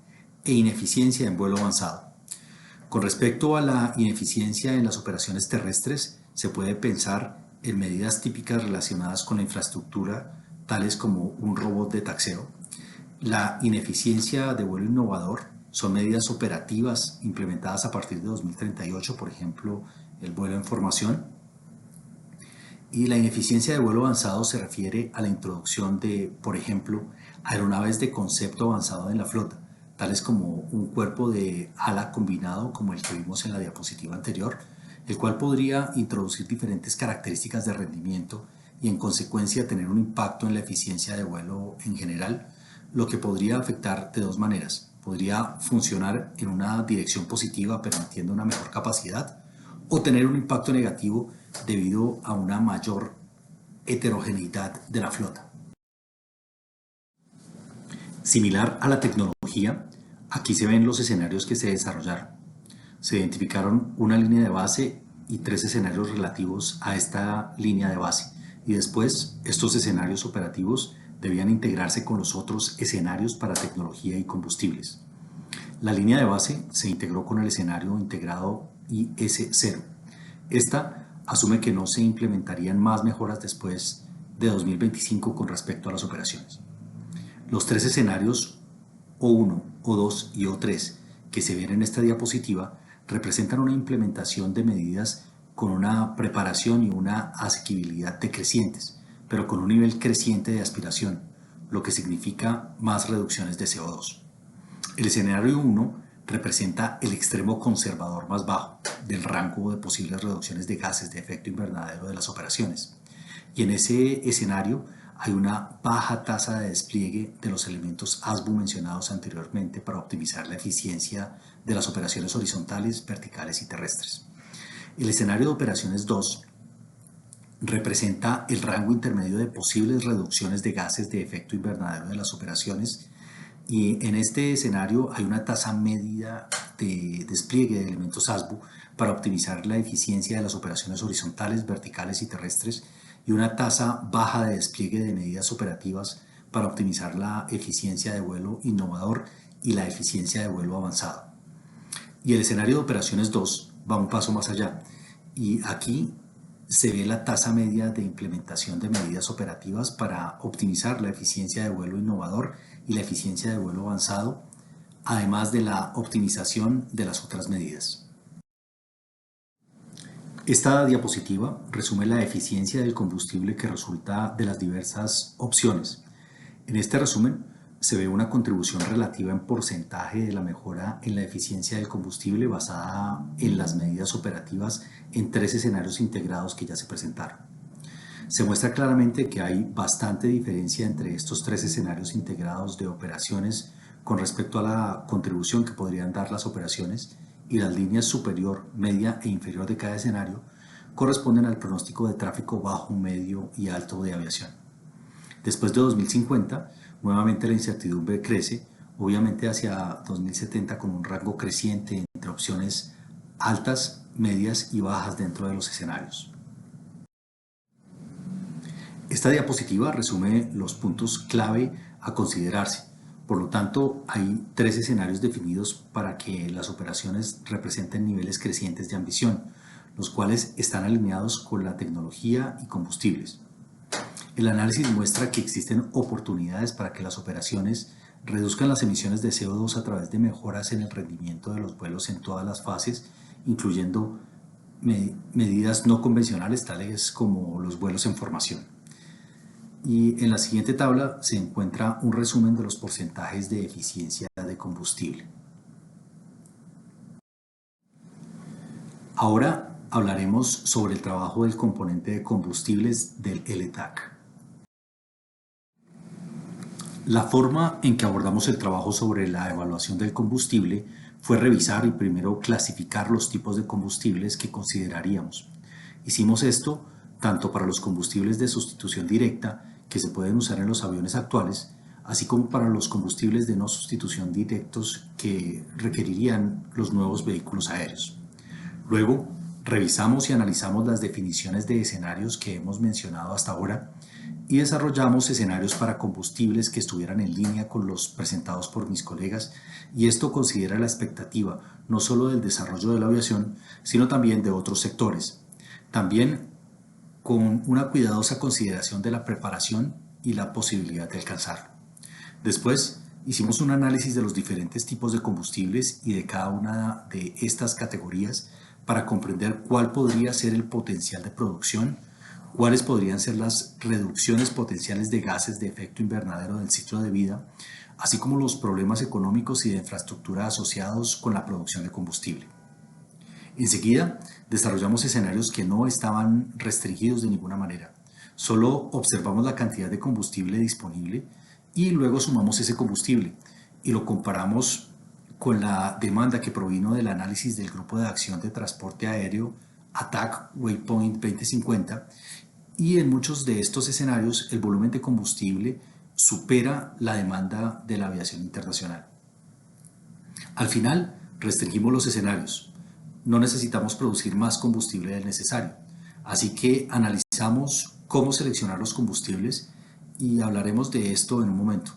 e ineficiencia en vuelo avanzado. Con respecto a la ineficiencia en las operaciones terrestres, se puede pensar en medidas típicas relacionadas con la infraestructura, tales como un robot de taxeo. La ineficiencia de vuelo innovador son medidas operativas implementadas a partir de 2038, por ejemplo, el vuelo en formación. Y la ineficiencia de vuelo avanzado se refiere a la introducción de, por ejemplo, aeronaves de concepto avanzado en la flota, tales como un cuerpo de ala combinado como el que vimos en la diapositiva anterior, el cual podría introducir diferentes características de rendimiento y en consecuencia tener un impacto en la eficiencia de vuelo en general, lo que podría afectar de dos maneras. Podría funcionar en una dirección positiva permitiendo una mejor capacidad, o tener un impacto negativo debido a una mayor heterogeneidad de la flota. Similar a la tecnología, aquí se ven los escenarios que se desarrollaron. Se identificaron una línea de base y tres escenarios relativos a esta línea de base, y después estos escenarios operativos debían integrarse con los otros escenarios para tecnología y combustibles. La línea de base se integró con el escenario integrado IS-0. Esta asume que no se implementarían más mejoras después de 2025 con respecto a las operaciones. Los tres escenarios O1, O2 y O3 que se ven en esta diapositiva representan una implementación de medidas con una preparación y una asequibilidad decrecientes, pero con un nivel creciente de aspiración, lo que significa más reducciones de CO2. El escenario 1 representa el extremo conservador más bajo del rango de posibles reducciones de gases de efecto invernadero de las operaciones. Y en ese escenario hay una baja tasa de despliegue de los elementos ASBU mencionados anteriormente para optimizar la eficiencia de las operaciones horizontales, verticales y terrestres. El escenario de operaciones 2 representa el rango intermedio de posibles reducciones de gases de efecto invernadero de las operaciones, y en este escenario hay una tasa medida de despliegue de elementos ASBU para optimizar la eficiencia de las operaciones horizontales, verticales y terrestres, y una tasa baja de despliegue de medidas operativas para optimizar la eficiencia de vuelo innovador y la eficiencia de vuelo avanzado. Y el escenario de operaciones 2 va un paso más allá, y aquí se ve la tasa media de implementación de medidas operativas para optimizar la eficiencia de vuelo innovador y la eficiencia de vuelo avanzado, además de la optimización de las otras medidas. Esta diapositiva resume la eficiencia del combustible que resulta de las diversas opciones. En este resumen se ve una contribución relativa en porcentaje de la mejora en la eficiencia del combustible basada en las medidas operativas en tres escenarios integrados que ya se presentaron. Se muestra claramente que hay bastante diferencia entre estos tres escenarios integrados de operaciones con respecto a la contribución que podrían dar las operaciones, y las líneas superior, media e inferior de cada escenario corresponden al pronóstico de tráfico bajo, medio y alto de aviación. Después de 2050, nuevamente la incertidumbre crece, obviamente hacia 2070 con un rango creciente entre opciones altas, medias y bajas dentro de los escenarios. Esta diapositiva resume los puntos clave a considerarse. Por lo tanto, hay tres escenarios definidos para que las operaciones representen niveles crecientes de ambición, los cuales están alineados con la tecnología y combustibles. El análisis muestra que existen oportunidades para que las operaciones reduzcan las emisiones de CO2 a través de mejoras en el rendimiento de los vuelos en todas las fases, incluyendo medidas no convencionales tales como los vuelos en formación. Y en la siguiente tabla se encuentra un resumen de los porcentajes de eficiencia de combustible. Ahora hablaremos sobre el trabajo del componente de combustibles del LTAC. La forma en que abordamos el trabajo sobre la evaluación del combustible fue revisar y primero clasificar los tipos de combustibles que consideraríamos. Hicimos esto tanto para los combustibles de sustitución directa que se pueden usar en los aviones actuales, así como para los combustibles de no sustitución directos que requerirían los nuevos vehículos aéreos. Luego, Revisamos y analizamos las definiciones de escenarios que hemos mencionado hasta ahora y desarrollamos escenarios para combustibles que estuvieran en línea con los presentados por mis colegas, y esto considera la expectativa no solo del desarrollo de la aviación, sino también de otros sectores. También con una cuidadosa consideración de la preparación y la posibilidad de alcanzarlo. Después, hicimos un análisis de los diferentes tipos de combustibles y de cada una de estas categorías para comprender cuál podría ser el potencial de producción, cuáles podrían ser las reducciones potenciales de gases de efecto invernadero del ciclo de vida, así como los problemas económicos y de infraestructura asociados con la producción de combustible. Enseguida, desarrollamos escenarios que no estaban restringidos de ninguna manera. Solo observamos la cantidad de combustible disponible y luego sumamos ese combustible y lo comparamos con la demanda que provino del análisis del Grupo de Acción de Transporte Aéreo ATAC Waypoint 2050, y en muchos de estos escenarios el volumen de combustible supera la demanda de la aviación internacional. Al final, restringimos los escenarios. No necesitamos producir más combustible del necesario, así que analizamos cómo seleccionar los combustibles y hablaremos de esto en un momento.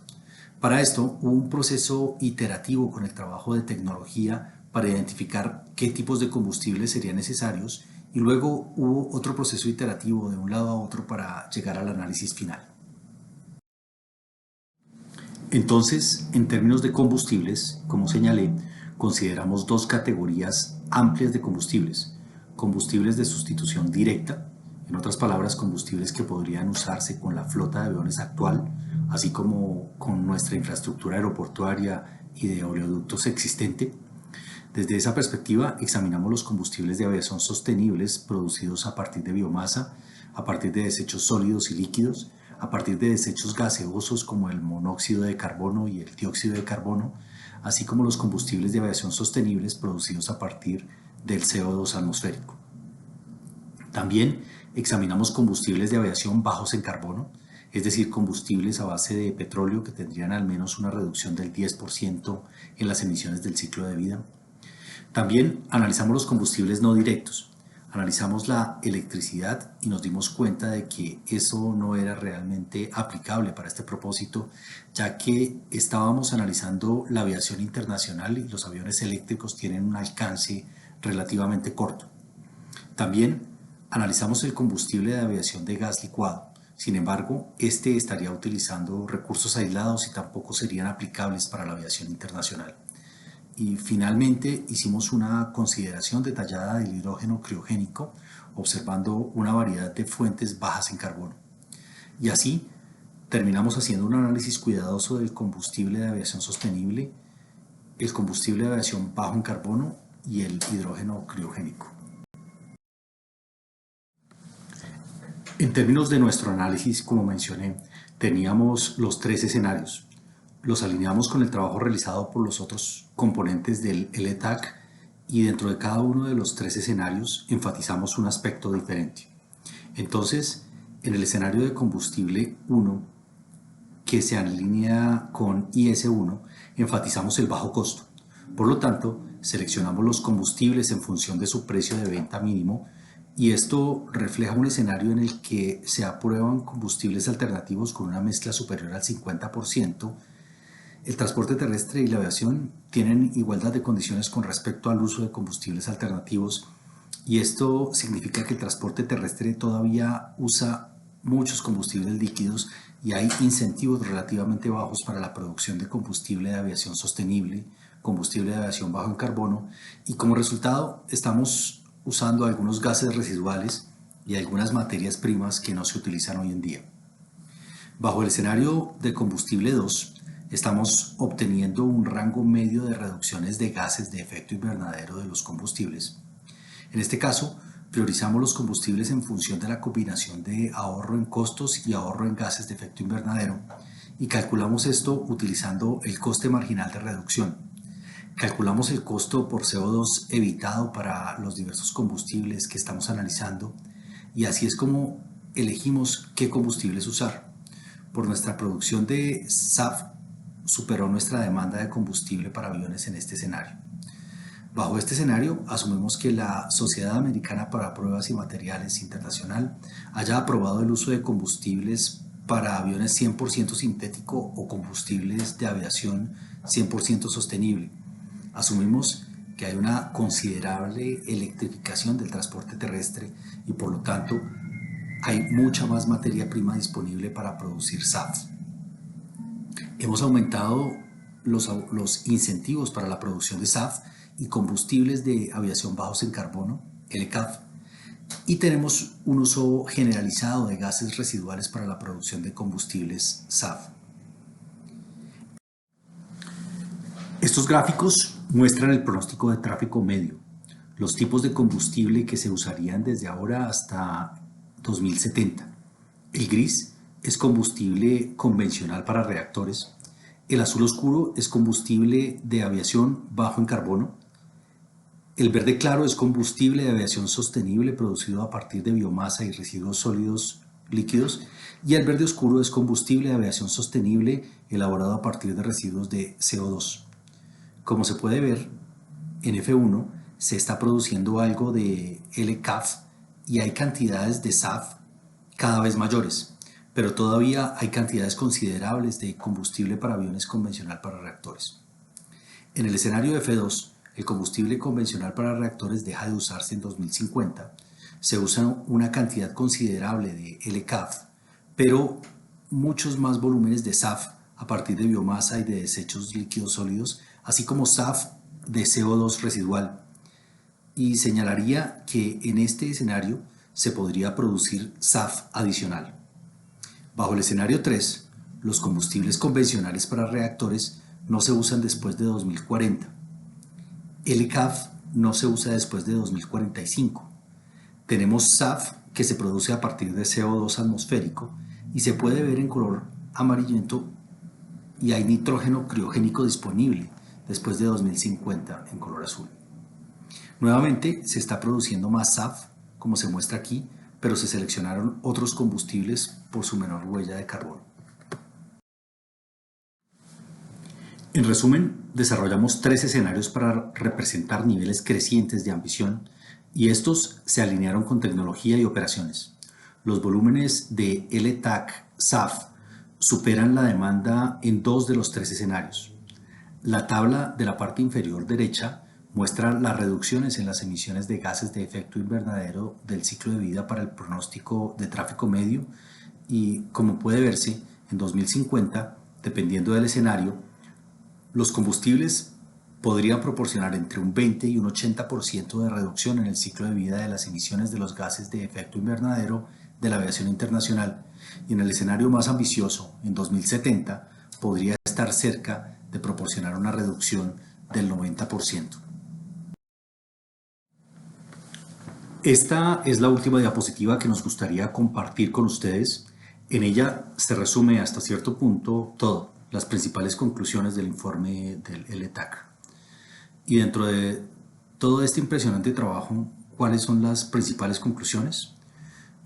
Para esto hubo un proceso iterativo con el trabajo de tecnología para identificar qué tipos de combustibles serían necesarios, y luego hubo otro proceso iterativo de un lado a otro para llegar al análisis final. Entonces, en términos de combustibles, como señalé, consideramos dos categorías amplias de combustibles: combustibles de sustitución directa, en otras palabras, combustibles que podrían usarse con la flota de aviones actual, así como con nuestra infraestructura aeroportuaria y de oleoductos existente. Desde esa perspectiva, examinamos los combustibles de aviación sostenibles producidos a partir de biomasa, a partir de desechos sólidos y líquidos, a partir de desechos gaseosos como el monóxido de carbono y el dióxido de carbono, así como los combustibles de aviación sostenibles producidos a partir del CO2 atmosférico. También examinamos combustibles de aviación bajos en carbono, es decir, combustibles a base de petróleo que tendrían al menos una reducción del 10% en las emisiones del ciclo de vida. También analizamos los combustibles no directos. Analizamos la electricidad y nos dimos cuenta de que eso no era realmente aplicable para este propósito, ya que estábamos analizando la aviación internacional y los aviones eléctricos tienen un alcance relativamente corto. También analizamos el combustible de aviación de gas licuado. Sin embargo, este estaría utilizando recursos aislados y tampoco serían aplicables para la aviación internacional. Y finalmente hicimos una consideración detallada del hidrógeno criogénico, observando una variedad de fuentes bajas en carbono. Y así terminamos haciendo un análisis cuidadoso del combustible de aviación sostenible, el combustible de aviación bajo en carbono y el hidrógeno criogénico. En términos de nuestro análisis, como mencioné, teníamos los tres escenarios. Los alineamos con el trabajo realizado por los otros componentes del LTAC, y dentro de cada uno de los tres escenarios enfatizamos un aspecto diferente. Entonces, en el escenario de combustible 1, que se alinea con IS1, enfatizamos el bajo costo. Por lo tanto, seleccionamos los combustibles en función de su precio de venta mínimo, y esto refleja un escenario en el que se aprueban combustibles alternativos con una mezcla superior al 50%. El transporte terrestre y la aviación tienen igualdad de condiciones con respecto al uso de combustibles alternativos, y esto significa que el transporte terrestre todavía usa muchos combustibles líquidos y hay incentivos relativamente bajos para la producción de combustible de aviación sostenible, combustible de aviación bajo en carbono, y como resultado estamos usando algunos gases residuales y algunas materias primas que no se utilizan hoy en día. Bajo el escenario de combustible 2, estamos obteniendo un rango medio de reducciones de gases de efecto invernadero de los combustibles. En este caso, priorizamos los combustibles en función de la combinación de ahorro en costos y ahorro en gases de efecto invernadero, y calculamos esto utilizando el coste marginal de reducción. Calculamos el costo por CO2 evitado para los diversos combustibles que estamos analizando, y así es como elegimos qué combustibles usar. Por nuestra producción de SAF superó nuestra demanda de combustible para aviones en este escenario. Bajo este escenario, asumimos que la Sociedad Americana para Pruebas y Materiales Internacional haya aprobado el uso de combustibles para aviones 100% sintético o combustibles de aviación 100% sostenible. Asumimos que hay una considerable electrificación del transporte terrestre y por lo tanto hay mucha más materia prima disponible para producir SAF. Hemos aumentado los incentivos para la producción de SAF y combustibles de aviación bajos en carbono, LCAF, y tenemos un uso generalizado de gases residuales para la producción de combustibles SAF. Estos gráficos muestran el pronóstico de tráfico medio, los tipos de combustible que se usarían desde ahora hasta 2070. El gris es combustible convencional para reactores, el azul oscuro es combustible de aviación bajo en carbono, el verde claro es combustible de aviación sostenible producido a partir de biomasa y residuos sólidos líquidos y el verde oscuro es combustible de aviación sostenible elaborado a partir de residuos de CO2. Como se puede ver, en F1 se está produciendo algo de LCAF y hay cantidades de SAF cada vez mayores, pero todavía hay cantidades considerables de combustible para aviones convencional para reactores. En el escenario de F2, el combustible convencional para reactores deja de usarse en 2050, se usa una cantidad considerable de LCAF, pero muchos más volúmenes de SAF a partir de biomasa y de desechos líquidos sólidos, así como SAF de CO2 residual. Y señalaría que en este escenario se podría producir SAF adicional. Bajo el escenario 3, los combustibles convencionales para reactores no se usan después de 2040. LCAF no se usa después de 2045. Tenemos SAF que se produce a partir de CO2 atmosférico y se puede ver en color amarillento y hay nitrógeno criogénico disponible después de 2050 en color azul. Nuevamente se está produciendo más SAF, como se muestra aquí, pero se seleccionaron otros combustibles por su menor huella de carbono. En resumen, desarrollamos 3 escenarios para representar niveles crecientes de ambición y estos se alinearon con tecnología y operaciones. Los volúmenes de LTAC SAF superan la demanda en 2 de los 3 escenarios. La tabla de la parte inferior derecha muestra las reducciones en las emisiones de gases de efecto invernadero del ciclo de vida para el pronóstico de tráfico medio y, como puede verse, en 2050, dependiendo del escenario, los combustibles podrían proporcionar entre un 20 y un 80% de reducción en el ciclo de vida de las emisiones de los gases de efecto invernadero de la aviación internacional y en el escenario más ambicioso, en 2070, podría estar cerca de proporcionar una reducción del 90%. Esta es la última diapositiva que nos gustaría compartir con ustedes. En ella se resume hasta cierto punto todo, las principales conclusiones del informe del LTAC. Y dentro de todo este impresionante trabajo, ¿cuáles son las principales conclusiones?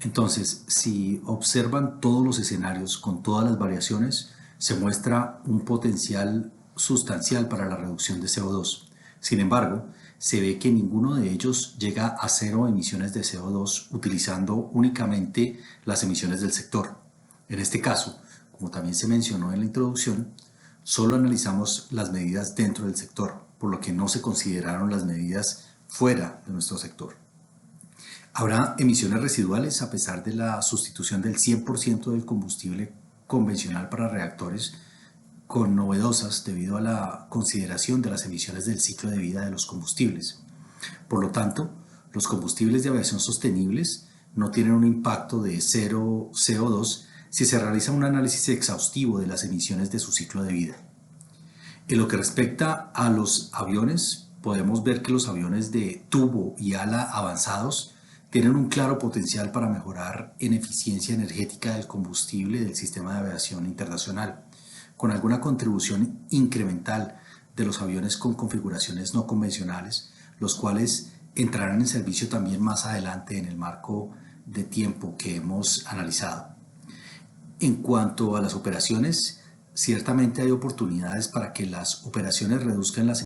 Entonces, si observan todos los escenarios con todas las variaciones, se muestra un potencial sustancial para la reducción de CO2. Sin embargo, se ve que ninguno de ellos llega a cero emisiones de CO2 utilizando únicamente las emisiones del sector. En este caso, como también se mencionó en la introducción, solo analizamos las medidas dentro del sector, por lo que no se consideraron las medidas fuera de nuestro sector. Habrá emisiones residuales a pesar de la sustitución del 100% del combustible convencional para reactores con novedosas debido a la consideración de las emisiones del ciclo de vida de los combustibles. Por lo tanto, los combustibles de aviación sostenibles no tienen un impacto de cero CO2 si se realiza un análisis exhaustivo de las emisiones de su ciclo de vida. En lo que respecta a los aviones, podemos ver que los aviones de tubo y ala avanzados tienen un claro potencial para mejorar en eficiencia energética del combustible del sistema de aviación internacional, con alguna contribución incremental de los aviones con configuraciones no convencionales, los cuales entrarán en servicio también más adelante en el marco de tiempo que hemos analizado. En cuanto a las operaciones, ciertamente hay oportunidades para que las operaciones reduzcan las